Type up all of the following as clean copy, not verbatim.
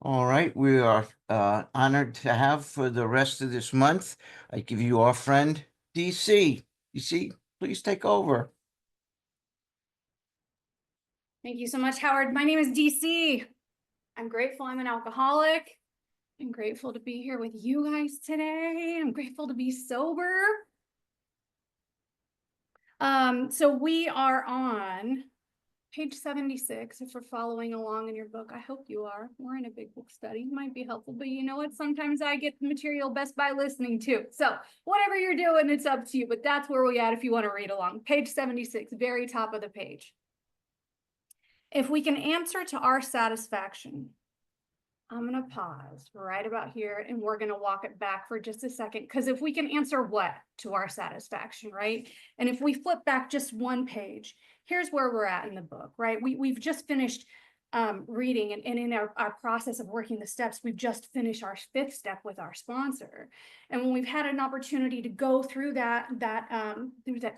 All right, we are honored to have for the rest of this month. I give you our friend DC. DC, please take over. Thank you so much, Howard. My name is DC. I'm grateful I'm an alcoholic. I'm grateful to be here with you guys today. I'm grateful to be sober. So we are on page 76. If we're following along in your book, I hope you are. We're in a big book study. Might be helpful, but you know what? Sometimes I get the material best by listening too. So whatever you're doing, it's up to you, but that's where we at if you want to read along. Page 76, very top of the page. If we can answer to our satisfaction, I'm going to pause right about here and we're going to walk it back for just a second. Because if we can answer what to our satisfaction, right? And if we flip back just one page, here's where we're at in the book, right? We've just finished reading and in our process of working the steps, we've just finished our 5th step with our sponsor. And when we've had an opportunity to go through that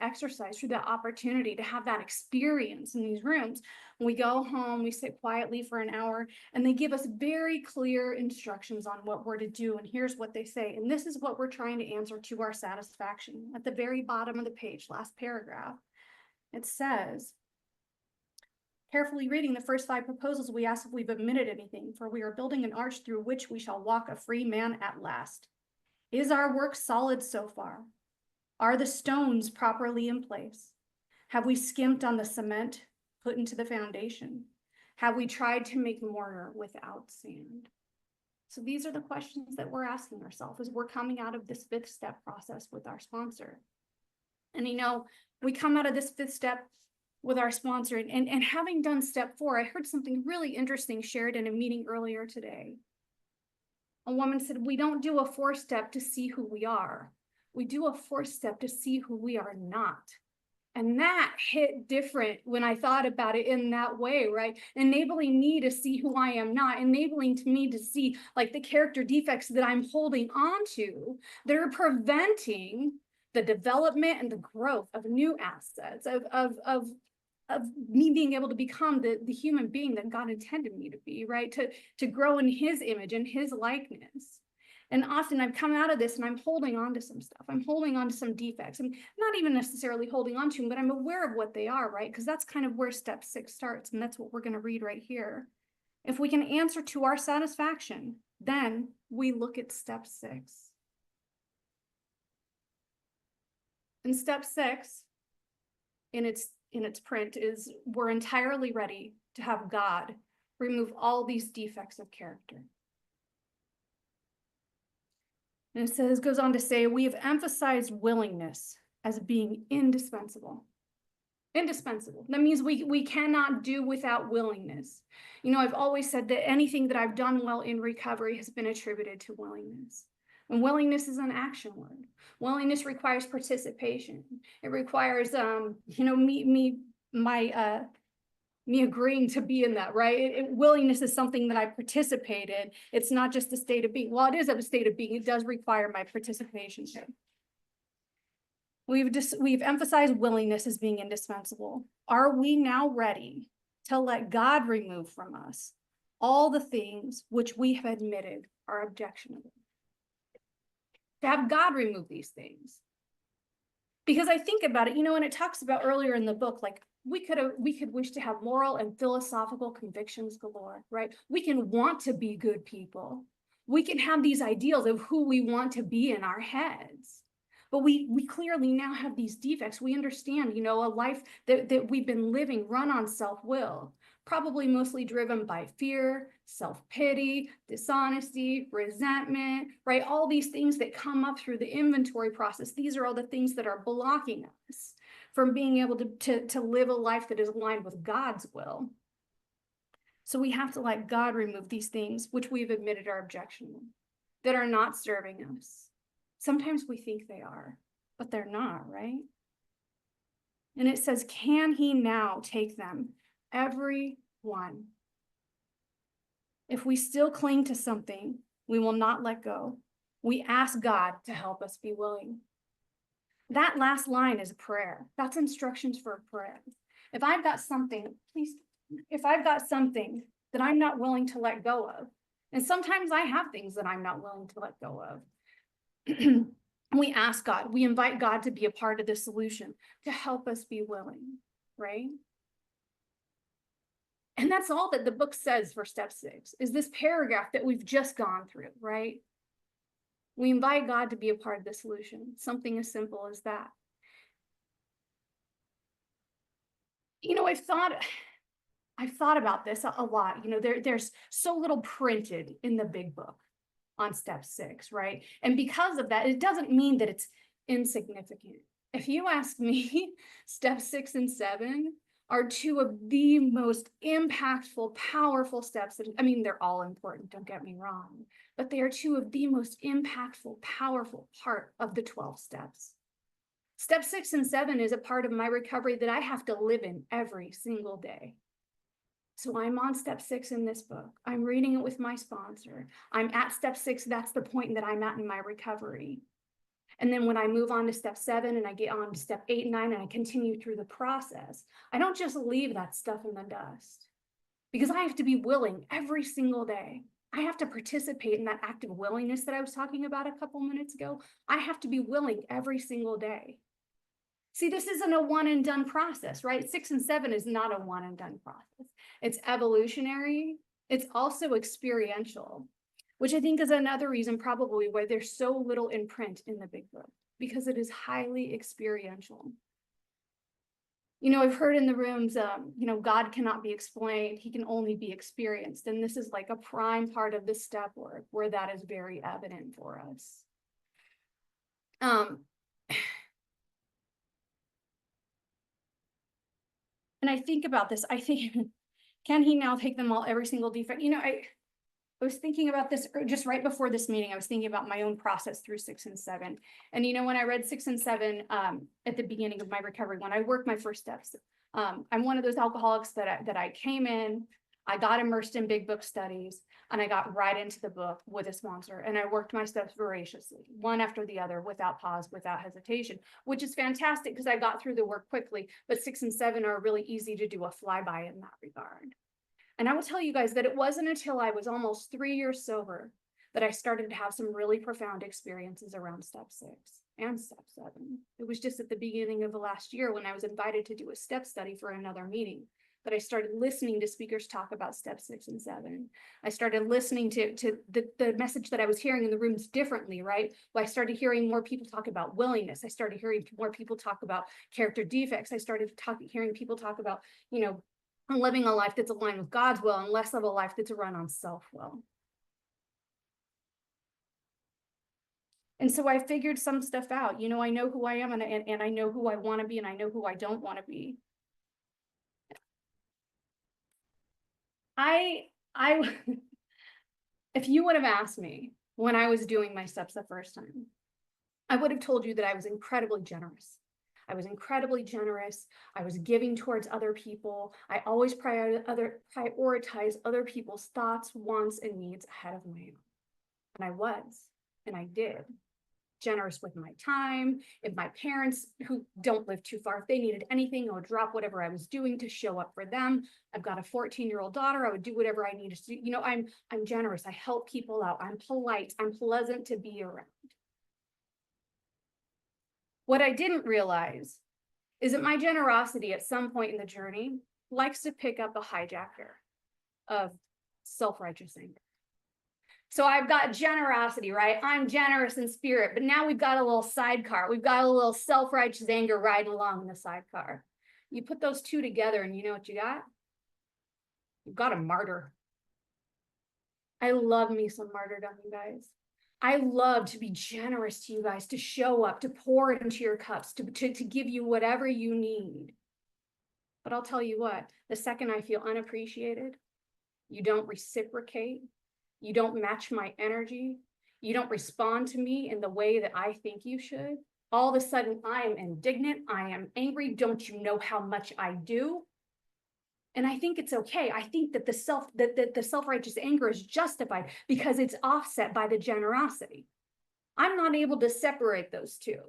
exercise, through that opportunity to have that experience in these rooms, when we go home, we sit quietly for an hour and they give us very clear instructions on what we're to do. And here's what they say. And this is what we're trying to answer to our satisfaction. At the very bottom of the page, last paragraph, it says, carefully reading the first 5 proposals, we ask if we've omitted anything, for we are building an arch through which we shall walk a free man at last. Is our work solid so far? Are the stones properly in place? Have we skimped on the cement put into the foundation? Have we tried to make mortar without sand? So these are the questions that we're asking ourselves as we're coming out of this 5th step process with our sponsor. And you know, we come out of this 5th step with our sponsor and having done step 4, I heard something really interesting shared in a meeting earlier today. A woman said, we don't do a 4th step to see who we are. We do a 4th step to see who we are not. And that hit different when I thought about it in that way, right? Enabling me to see who I am not, enabling me to see like the character defects that I'm holding on to that are preventing the development and the growth of new assets, of me being able to become the human being that God intended me to be, right? To grow in his image and his likeness. And often I've come out of this and I'm holding on to some stuff. I'm holding on to some defects. I'm not even necessarily holding on to them, but I'm aware of what they are, right? Because that's kind of where step 6 starts. And that's what we're going to read right here. If we can answer to our satisfaction, then we look at step 6. And step 6 in its print is we're entirely ready to have God remove all these defects of character. And it says, goes on to say, we have emphasized willingness as being indispensable. Indispensable. That means we cannot do without willingness. You know, I've always said that anything that I've done well in recovery has been attributed to willingness. And willingness is an action word. Willingness requires participation. It requires, me agreeing to be in that, right? Willingness is something that I participate in. It's not just a state of being. Well, it is a state of being. It does require my participation. We've emphasized willingness as being indispensable. Are we now ready to let God remove from us all the things which we have admitted are objectionable? To have God remove these things. Because I think about it, you know, and it talks about earlier in the book, like we could wish to have moral and philosophical convictions galore, right? We can want to be good people. We can have these ideals of who we want to be in our heads. But we clearly now have these defects. We understand, you know, a life that we've been living run on self-will, probably mostly driven by fear, self-pity, dishonesty, resentment, right? All these things that come up through the inventory process. These are all the things that are blocking us from being able to live a life that is aligned with God's will. So we have to let God remove these things which we've admitted are objectionable, that are not serving us. Sometimes we think they are, but they're not, right? And it says, can he now take them? Every one. If we still cling to something, we will not let go. We ask God to help us be willing. That last line is a prayer. That's instructions for a prayer. If I've got something, please, if I've got something that I'm not willing to let go of, And sometimes I have things that I'm not willing to let go of. We ask God, we invite God to be a part of the solution, to help us be willing, right? And that's all that the book says for step 6, is this paragraph that we've just gone through, right? We invite God to be a part of the solution, something as simple as that. You know, I've thought about this a lot. You know, there's so little printed in the big book on step 6, right? And because of that, it doesn't mean that it's insignificant. If you ask me, step 6 and 7 are two of the most impactful, powerful steps. I mean, they're all important, don't get me wrong, but they are two of the most impactful, powerful part of the 12 steps. Step 6 and 7 is a part of my recovery that I have to live in every single day. So I'm on step 6 in this book. I'm reading it with my sponsor. I'm at step 6. That's the point that I'm at in my recovery. And then when I move on to step 7 and I get on to step 8 and 9 and I continue through the process, I don't just leave that stuff in the dust, because I have to be willing every single day. I have to participate in that active willingness that I was talking about a couple minutes ago. I have to be willing every single day. See, this isn't a one and done process, right? 6 and 7 is not a one and done process. It's evolutionary. It's also experiential, which I think is another reason probably why there's so little in print in the big book, because it is highly experiential. You know, I've heard in the rooms, you know, God cannot be explained. He can only be experienced. And this is like a prime part of the step work where that is very evident for us. And I think about this, I think, can he now take them all, every single defect? You know, I was thinking about this just right before this meeting. I was thinking about my own process through 6 and 7. And, you know, when I read 6 and 7 at the beginning of my recovery, when I worked my first steps, I'm one of those alcoholics that I came in, I got immersed in big book studies, and I got right into the book with a sponsor. And I worked my steps voraciously, one after the other, without pause, without hesitation, which is fantastic because I got through the work quickly. But 6 and 7 are really easy to do a flyby in that regard. And I will tell you guys that it wasn't until I was almost 3 years sober that I started to have some really profound experiences around step 6 and step 7. It was just at the beginning of the last year when I was invited to do a step study for another meeting that I started listening to speakers talk about step 6 and 7. I started listening to the message that I was hearing in the rooms differently, right? Well, I started hearing more people talk about willingness. I started hearing more people talk about character defects. I started hearing people talk about, you know, living a life that's aligned with God's will and less of a life that's run on self-will. And so I figured some stuff out. You know, I know who I am, and I know who I want to be, and I know who I don't want to be. If you would have asked me when I was doing my steps the first time, I would have told you that I was incredibly generous. I was incredibly generous. I was giving towards other people. I always prioritize other people's thoughts, wants, and needs ahead of my own. And I was, and I did. Generous with my time. If my parents, who don't live too far, if they needed anything, I would drop whatever I was doing to show up for them. I've got a 14-year-old daughter. I would do whatever I needed to do. You know, I'm generous. I help people out. I'm polite. I'm pleasant to be around. What I didn't realize is that my generosity at some point in the journey likes to pick up a hijacker of self-righteous anger. So I've got generosity, right? I'm generous in spirit, but now we've got a little sidecar. We've got a little self-righteous anger riding along in the sidecar. You put those two together and you know what you got? You've got a martyr. I love me some martyrdom, you guys. I love to be generous to you guys, to show up, to pour into your cups, to give you whatever you need. But I'll tell you what, the second I feel unappreciated, you don't reciprocate, you don't match my energy, you don't respond to me in the way that I think you should, all of a sudden I am indignant, I am angry, don't you know how much I do? And I think it's okay. I think that the self-righteous anger is justified because it's offset by the generosity. I'm not able to separate those two.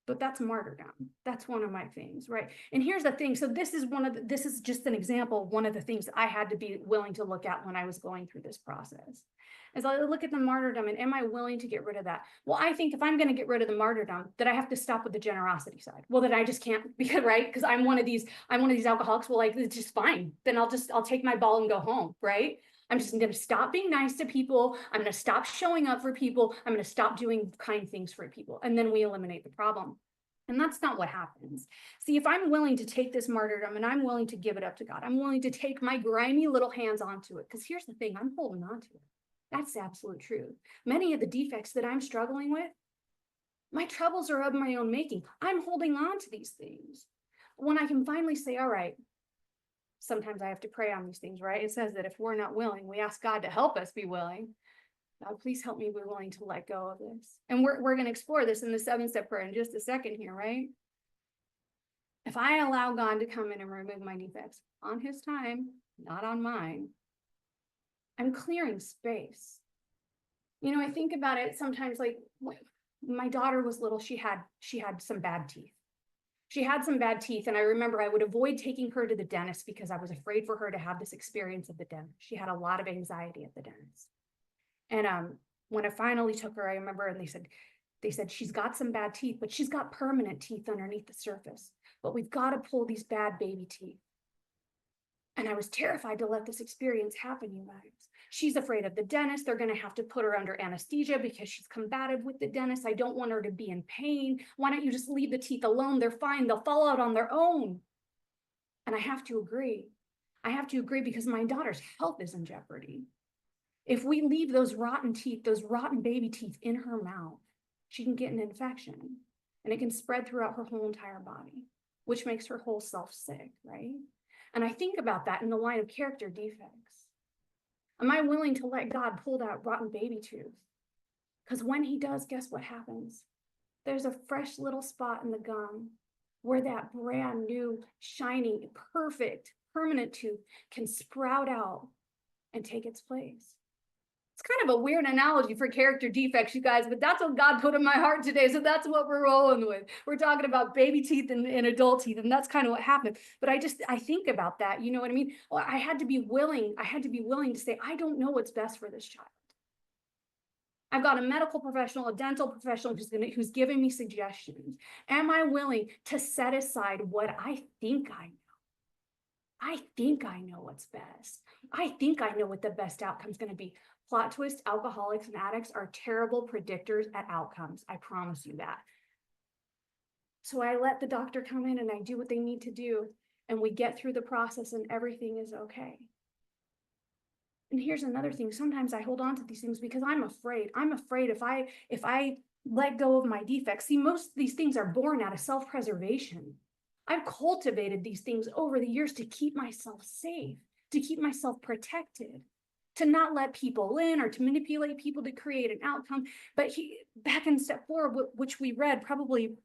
but that's martyrdom. That's one of my things, right? And here's the thing. So this is this is just an example of one of the things that I had to be willing to look at when I was going through this process. As I look at the martyrdom, and am I willing to get rid of that? Well, I think if I'm going to get rid of the martyrdom, that I have to stop with the generosity side. Well, that I just can't, because right, because I'm one of these alcoholics. Well, like, it's just fine. Then I'll take my ball and go home, right? I'm just going to stop being nice to people. I'm going to stop showing up for people. I'm going to stop doing kind things for people. And then we eliminate the problem. And that's not what happens. See, if I'm willing to take this martyrdom and I'm willing to give it up to God, I'm willing to take my grimy little hands onto it. Because here's the thing, I'm holding on to it. That's the absolute truth. Many of the defects that I'm struggling with, my troubles are of my own making. I'm holding on to these things. When I can finally say, all right, sometimes I have to pray on these things, right? It says that if we're not willing, we ask God to help us be willing. God, please help me be willing to let go of this. And we're going to explore this in the 7-step prayer in just a second here, right? If I allow God to come in and remove my defects on his time, not on mine, I'm clearing space. You know, I think about it sometimes, like when my daughter was little, she had some bad teeth. She had some bad teeth, and I remember I would avoid taking her to the dentist because I was afraid for her to have this experience at the dentist. She had a lot of anxiety at the dentist. And when I finally took her, I remember, and they said she's got some bad teeth, but she's got permanent teeth underneath the surface. But we've got to pull these bad baby teeth. And I was terrified to let this experience happen, you guys. She's afraid of the dentist. They're going to have to put her under anesthesia because she's combative with the dentist. I don't want her to be in pain. Why don't you just leave the teeth alone? They're fine. They'll fall out on their own. And I have to agree. I have to agree because my daughter's health is in jeopardy. If we leave those rotten teeth, those rotten baby teeth in her mouth, she can get an infection and it can spread throughout her whole entire body, which makes her whole self sick, right? And I think about that in the line of character defects. Am I willing to let God pull that rotten baby tooth? Because when he does, guess what happens? There's a fresh little spot in the gum where that brand new, shiny, perfect, permanent tooth can sprout out and take its place. It's kind of a weird analogy for character defects, you guys, but that's what God put in my heart today. So that's what we're rolling with. We're talking about baby teeth and adult teeth, and that's kind of what happened. But I think about that, you know what I mean? Well, I had to be willing to say, I don't know what's best for this child. I've got a medical professional, a dental professional who's giving me suggestions. Am I willing to set aside what I think I know? I think I know what's best. I think I know what the best outcome is going to be. Plot twist, alcoholics and addicts are terrible predictors at outcomes. I promise you that. So I let the doctor come in and I do what they need to do. And we get through the process and everything is okay. And here's another thing. Sometimes I hold on to these things because I'm afraid. I'm afraid if I let go of my defects. See, most of these things are born out of self-preservation. I've cultivated these things over the years to keep myself safe, to keep myself protected, to not let people in or to manipulate people to create an outcome. But back in step 4, which we read probably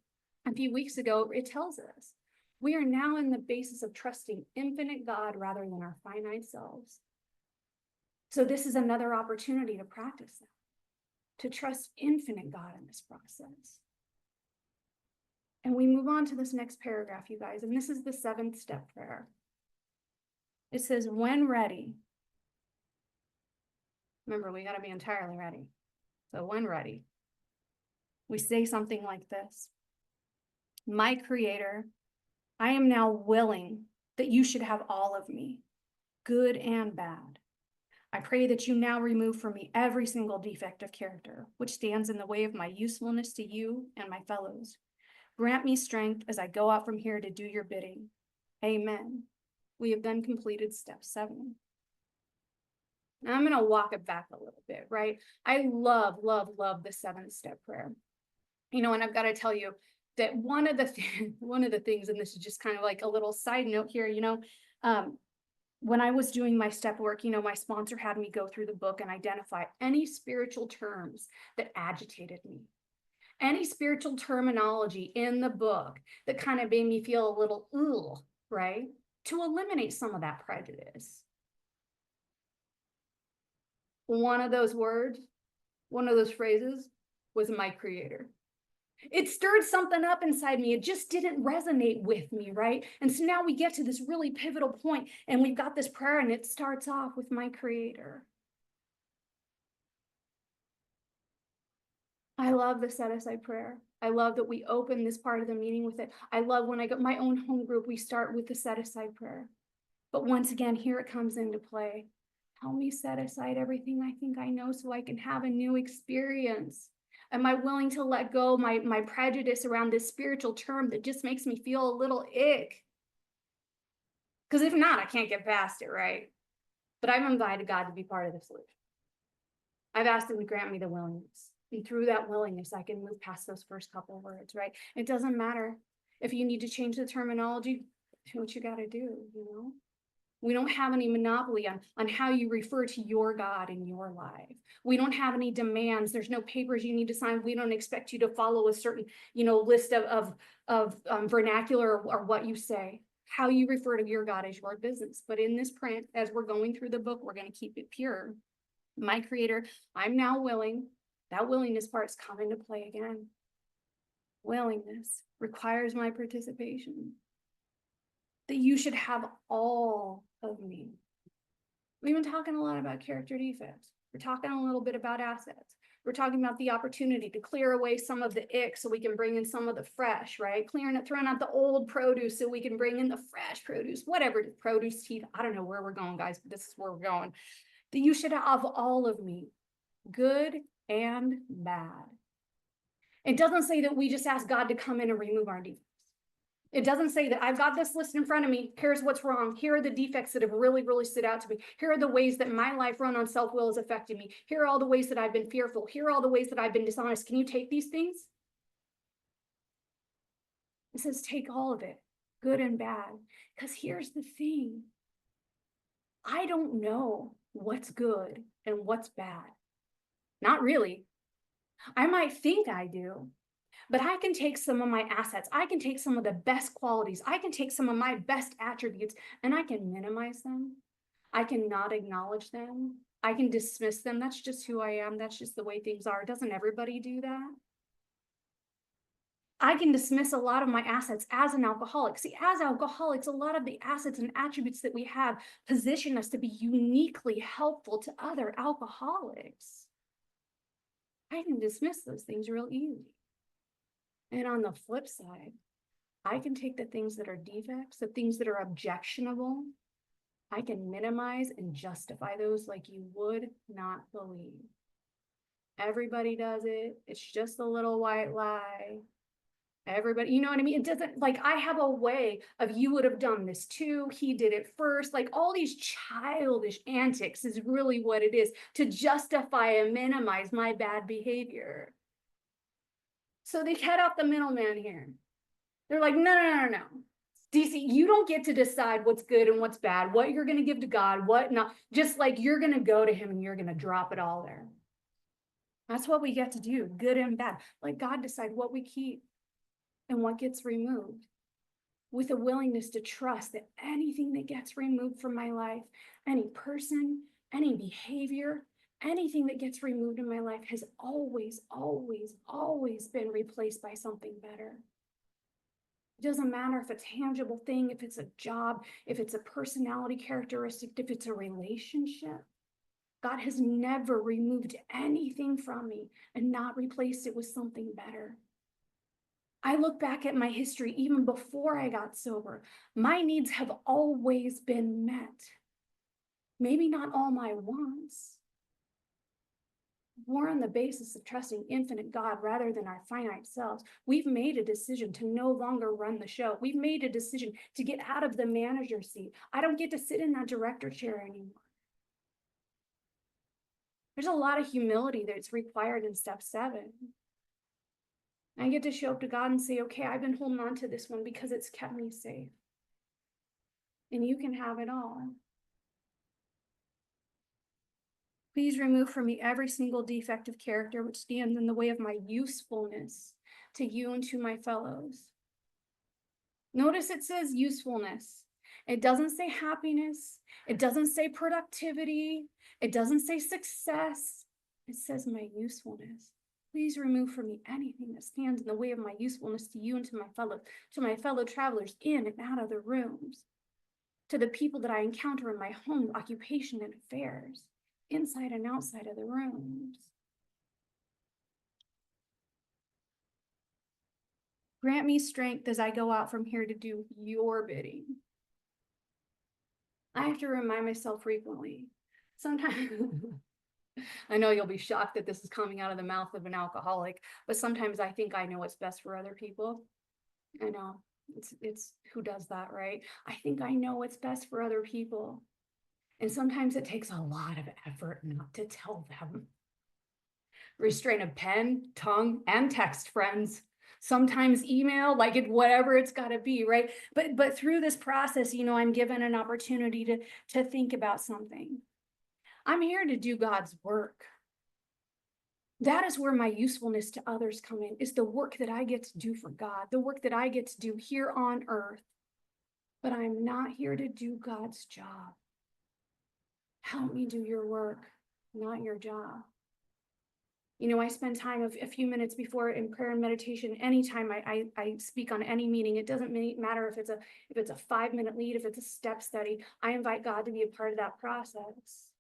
a few weeks ago, it tells us we are now in the basis of trusting infinite God rather than our finite selves. So this is another opportunity to practice that, to trust infinite God in this process. And we move on to this next paragraph, you guys, and this is the 7th step prayer. It says, when ready. Remember, we got to be entirely ready. So when ready, we say something like this. My Creator, I am now willing that you should have all of me, good and bad. I pray that you now remove from me every single defect of character, which stands in the way of my usefulness to you and my fellows. Grant me strength as I go out from here to do your bidding. Amen. We have then completed step 7. Now I'm going to walk it back a little bit, right? I love the 7th step prayer. You know, and I've got to tell you that one of the things, and this is just kind of like a little side note here, you know, when I was doing my step work, you know, my sponsor had me go through the book and identify any spiritual terms that agitated me. Any spiritual terminology in the book that kind of made me feel a little, ugh, right? To eliminate some of that prejudice. One of those words, one of those phrases was my Creator. It stirred something up inside me. It just didn't resonate with me, right? And so now we get to this really pivotal point, and we've got this prayer, and it starts off with my Creator. I love the set aside prayer. I love that we open this part of the meeting with it. I love when I go my own home group, we start with the set aside prayer. But once again, here it comes into play. Help me set aside everything I think I know so I can have a new experience. Am I willing to let go my prejudice around this spiritual term that just makes me feel a little ick? Because if not, I can't get past it, right? But I've invited God to be part of the solution. I've asked him to grant me the willingness. And through that willingness, I can move past those first couple of words, right? It doesn't matter if you need to change the terminology, do what you got to do, you know? We don't have any monopoly on how you refer to your God in your life. We don't have any demands. There's no papers you need to sign. We don't expect you to follow a certain, list of vernacular or what you say. How you refer to your God is your business. But in this print, as we're going through the book, we're going to keep it pure. My Creator, I'm now willing. That willingness part's come into play again. Willingness requires my participation. That you should have all of me. We've been talking a lot about character defects. We're talking a little bit about assets. We're talking about the opportunity to clear away some of the ick so we can bring in some of the fresh, right? Throwing out the old produce so we can bring in the fresh produce, whatever, produce teeth. I don't know where we're going, guys, but this is where we're going. That you should have all of me, good and bad. It doesn't say that we just ask God to come in and remove our defects. It doesn't say that I've got this list in front of me. Here's what's wrong. Here are the defects that have really, really stood out to me. Here are the ways that my life run on self-will has affected me. Here are all the ways that I've been fearful. Here are all the ways that I've been dishonest. Can you take these things? It says take all of it, good and bad. Because here's the thing. I don't know what's good and what's bad. Not really. I might think I do. But I can take some of my assets. I can take some of the best qualities. I can take some of my best attributes and I can minimize them. I can not acknowledge them. I can dismiss them. That's just who I am. That's just the way things are. Doesn't everybody do that? I can dismiss a lot of my assets as an alcoholic. See, as alcoholics, a lot of the assets and attributes that we have position us to be uniquely helpful to other alcoholics. I can dismiss those things real easy. And on the flip side, I can take the things that are defects, the things that are objectionable. I can minimize and justify those like you would not believe. Everybody does it. It's just a little white lie. Everybody, you know what I mean? It doesn't, like, I have a way of, you would have done this too. He did it first. Like, all these childish antics is really what it is to justify and minimize my bad behavior. So they cut out the middleman here. They're like, no. DC, you don't get to decide what's good and what's bad, what you're going to give to God, what not. Just like you're going to go to him and you're going to drop it all there. That's what we get to do, good and bad. Let God decide what we keep and what gets removed, with a willingness to trust that anything that gets removed from my life, any person, any behavior, anything that gets removed in my life has always been replaced by something better. It doesn't matter if it's a tangible thing, if it's a job, if it's a personality characteristic, if it's a relationship. God has never removed anything from me and not replaced it with something better. I look back at my history even before I got sober. My needs have always been met. Maybe not all my wants. More on the basis of trusting infinite God rather than our finite selves. We've made a decision to no longer run the show. We've made a decision to get out of the manager seat. I don't get to sit in that director chair anymore. There's a lot of humility that's required in step 7. I get to show up to God and say, okay, I've been holding on to this one because it's kept me safe. And you can have it all. Please remove from me every single defect of character which stands in the way of my usefulness to you and to my fellows. Notice it says usefulness. It doesn't say happiness. It doesn't say productivity. It doesn't say success. It says my usefulness. Please remove from me anything that stands in the way of my usefulness to you and to my fellow travelers in and out of the rooms, to the people that I encounter in my home, occupation, and affairs, inside and outside of the rooms. Grant me strength as I go out from here to do your bidding. I have to remind myself frequently. Sometimes I know you'll be shocked that this is coming out of the mouth of an alcoholic, but sometimes I think I know what's best for other people. I know it's who does that, right? I think I know what's best for other people. And sometimes it takes a lot of effort not to tell them. Restraint of pen, tongue, and text, friends. Sometimes email, like it, whatever it's got to be, right? But through this process, I'm given an opportunity to think about something. I'm here to do God's work. That is where my usefulness to others come in, is the work that I get to do for God, the work that I get to do here on earth. But I'm not here to do God's job. Help me do your work, not your job. I spend time of a few minutes before in prayer and meditation. Anytime I speak on any meeting, it doesn't matter if it's a 5-minute lead, if it's a step study, I invite God to be a part of that process.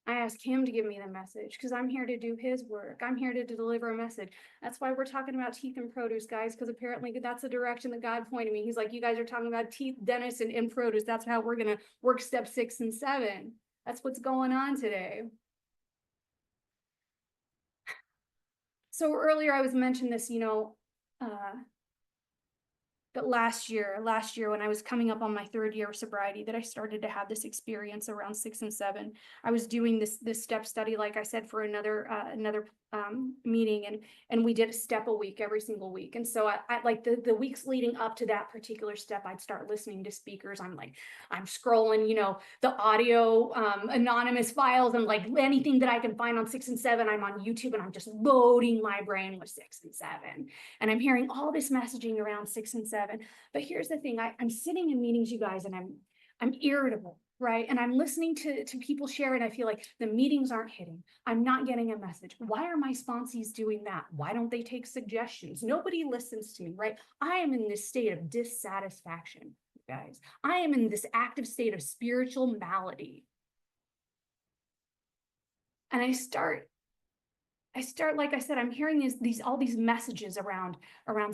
I ask him to give me the message because I'm here to do his work. I'm here to deliver a message. That's why we're talking about teeth and produce, guys, because apparently that's the direction that God pointed me. He's like, you guys are talking about teeth, dentists, and produce. That's how we're going to work step 6 and 7. That's what's going on today. So earlier I was mentioning this, that last year when I was coming up on my 3rd year of sobriety, that I started to have this experience around 6 and 7. I was doing this step study, like I said, for another meeting, and we did a step a week every single week. And so I like the weeks leading up to that particular step, I'd start listening to speakers. I'm scrolling, the audio anonymous files, and like anything that I can find on 6 and 7, I'm on YouTube, and I'm just loading my brain with 6 and 7. And I'm hearing all this messaging around 6 and 7. But here's the thing, I'm sitting in meetings, you guys, and I'm irritable, right? And I'm listening to people share, and I feel like the meetings aren't hitting. I'm not getting a message. Why are my sponsees doing that? Why don't they take suggestions? Nobody listens to me, right? I am in this state of dissatisfaction, guys. I am in this active state of spiritual malady. And I start, like I said, I'm hearing all these messages around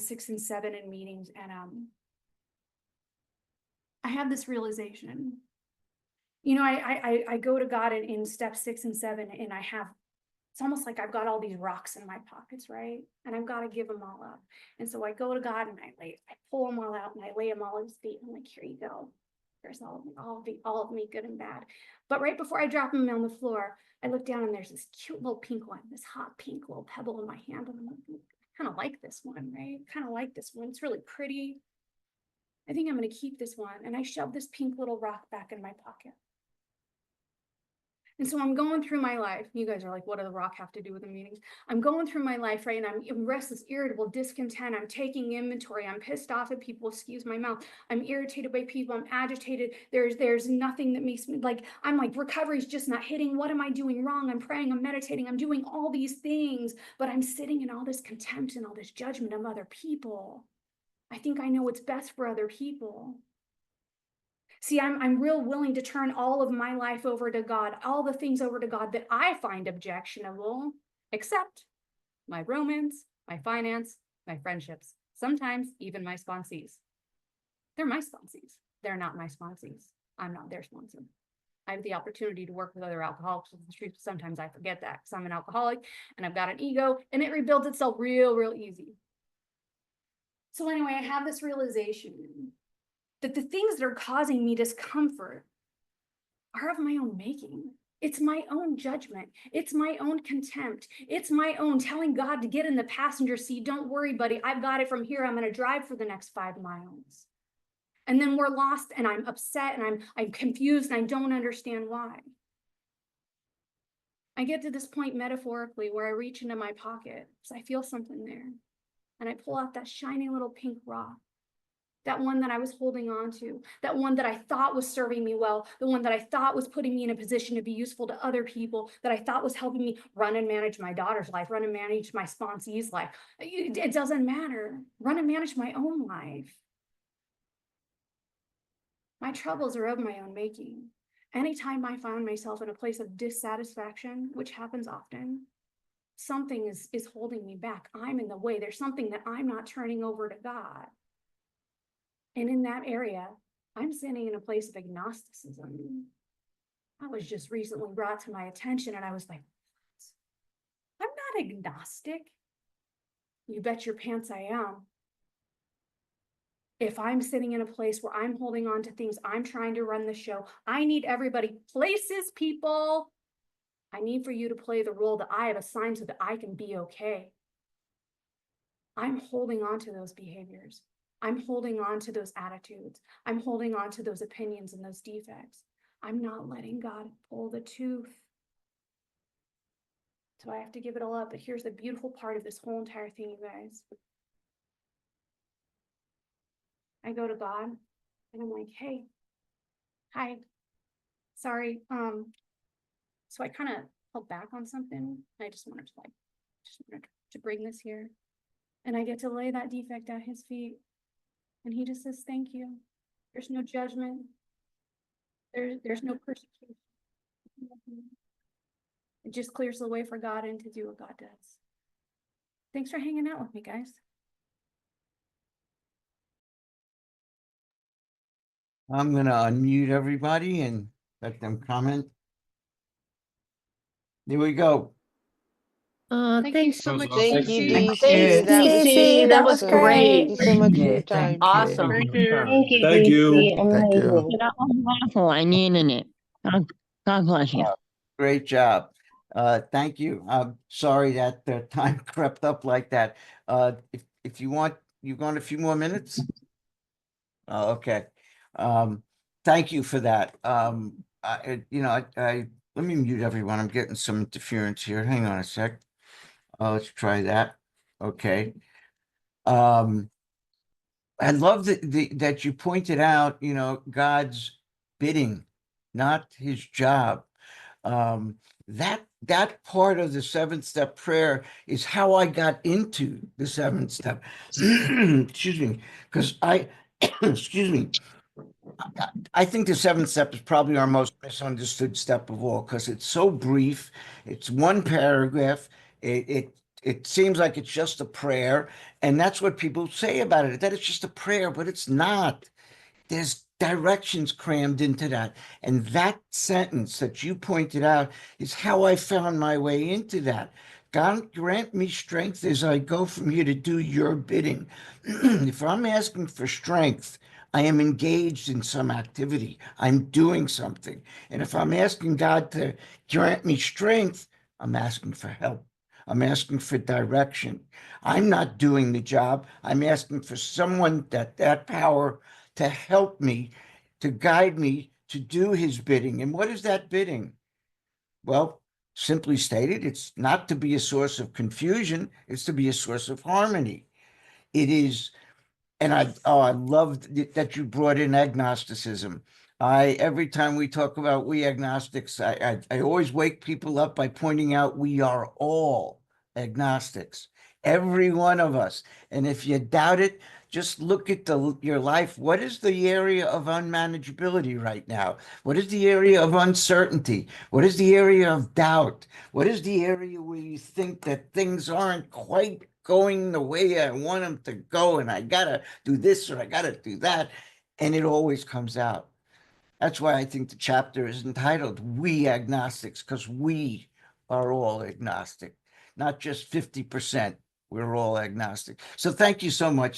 6 and 7 in meetings, and I have this realization. I go to God in step 6 and 7, and it's almost like I've got all these rocks in my pockets, right? And I've got to give them all up. And so I go to God, and I pull them all out, and I lay them all at his feet. I'm like, here you go. There's all of me, good and bad. But right before I drop them on the floor, I look down, and there's this cute little pink one, this hot pink little pebble in my hand. And I'm like, I kind of like this one, right? Kind of like this one. It's really pretty. I think I'm going to keep this one. And I shove this pink little rock back in my pocket. And so I'm going through my life. You guys are like, what does the rock have to do with the meetings? I'm going through my life, right? And I'm restless, irritable, discontent. I'm taking inventory. I'm pissed off at people, excuse my mouth. I'm irritated by people. I'm agitated. There's nothing that makes me I'm like, recovery's just not hitting. What am I doing wrong? I'm praying, I'm meditating, I'm doing all these things, but I'm sitting in all this contempt and all this judgment of other people. I think I know what's best for other people. See, I'm real willing to turn all of my life over to God, all the things over to God that I find objectionable, except my romance, my finance, my friendships, sometimes even my sponsees. They're my sponsees. They're not my sponsees. I'm not their sponsor. I have the opportunity to work with other alcoholics. Sometimes I forget that because I'm an alcoholic and I've got an ego, and it rebuilds itself real easy. So anyway, I have this realization that the things that are causing me discomfort are of my own making. It's my own judgment. It's my own contempt. It's my own telling God to get in the passenger seat. Don't worry, buddy. I've got it from here. I'm going to drive for the next 5 miles. And then we're lost, and I'm upset, and I'm confused, and I don't understand why. I get to this point metaphorically where I reach into my pocket because I feel something there. And I pull out that shiny little pink rock. that one that I was holding on to, that one that I thought was serving me well, the one that I thought was putting me in a position to be useful to other people, that I thought was helping me run and manage my daughter's life, run and manage my sponsee's life. It doesn't matter. Run and manage my own life. My troubles are of my own making. Anytime I find myself in a place of dissatisfaction, which happens often, something is holding me back. I'm in the way. There's something that I'm not turning over to God. And in that area, I'm sitting in a place of agnosticism. That was just recently brought to my attention, and I was like, I'm not agnostic. You bet your pants I am. If I'm sitting in a place where I'm holding on to things, I'm trying to run the show, I need everybody, places, people. I need for you to play the role that I have assigned so that I can be okay. I'm holding on to those behaviors. I'm holding on to those attitudes. I'm holding on to those opinions and those defects. I'm not letting God pull the tooth. So I have to give it all up. But here's the beautiful part of this whole entire thing, you guys. I go to God and I'm like, hey, hi, sorry. So I kind of held back on something. I just wanted to bring this here. And I get to lay that defect at his feet. And he just says, thank you. There's no judgment. There's no persecution. It just clears the way for God and to do what God does. Thanks for hanging out with me, guys. I'm going to unmute everybody and let them comment. There we go. Thank you Thanks. so much. Thank you, Stacey. DC. That was Stacey, that was awesome. great. Thank you so much for your Yeah, time. Awesome. today. Thank you. Thank you. Amazing. That was awful. I needed it. God bless you. great job. Thank you. I'm sorry that the time crept up like that. If you want a few more minutes? Oh, okay. Thank you for that. I let me mute everyone. I'm getting some interference here. Hang on a sec. Let's try that. Okay. I love that you pointed out, God's bidding, not his job. That part of the 7-step prayer is how I got into the 7th step. Excuse me, because excuse me, I think the 7th step is probably our most misunderstood step of all because it's so brief. It's one paragraph. It seems like it's just a prayer, and that's what people say about it, that it's just a prayer, but it's not. There's directions crammed into that. And that sentence that you pointed out is how I found my way into that. God, grant me strength as I go from here to do your bidding. If I'm asking for strength, I am engaged in some activity. I'm doing something. And if I'm asking God to grant me strength, I'm asking for help. I'm asking for direction. I'm not doing the job. I'm asking for someone that power to help me, to guide me to do his bidding. And what is that bidding? Well, simply stated, it's not to be a source of confusion, it's to be a source of harmony. It is, and I loved that you brought in agnosticism. Every time we talk about we agnostics, I always wake people up by pointing out we are all agnostics, every one of us. And if you doubt it, just look at your life. What is the area of unmanageability right now? What is the area of uncertainty? What is the area of doubt? What is the area where you think that things aren't quite going the way I want them to go, and I gotta do this or I gotta do that, and it always comes out. That's why I think the chapter is entitled We Agnostics, because we are all agnostic, not just 50%. We're all agnostic. So thank you so much.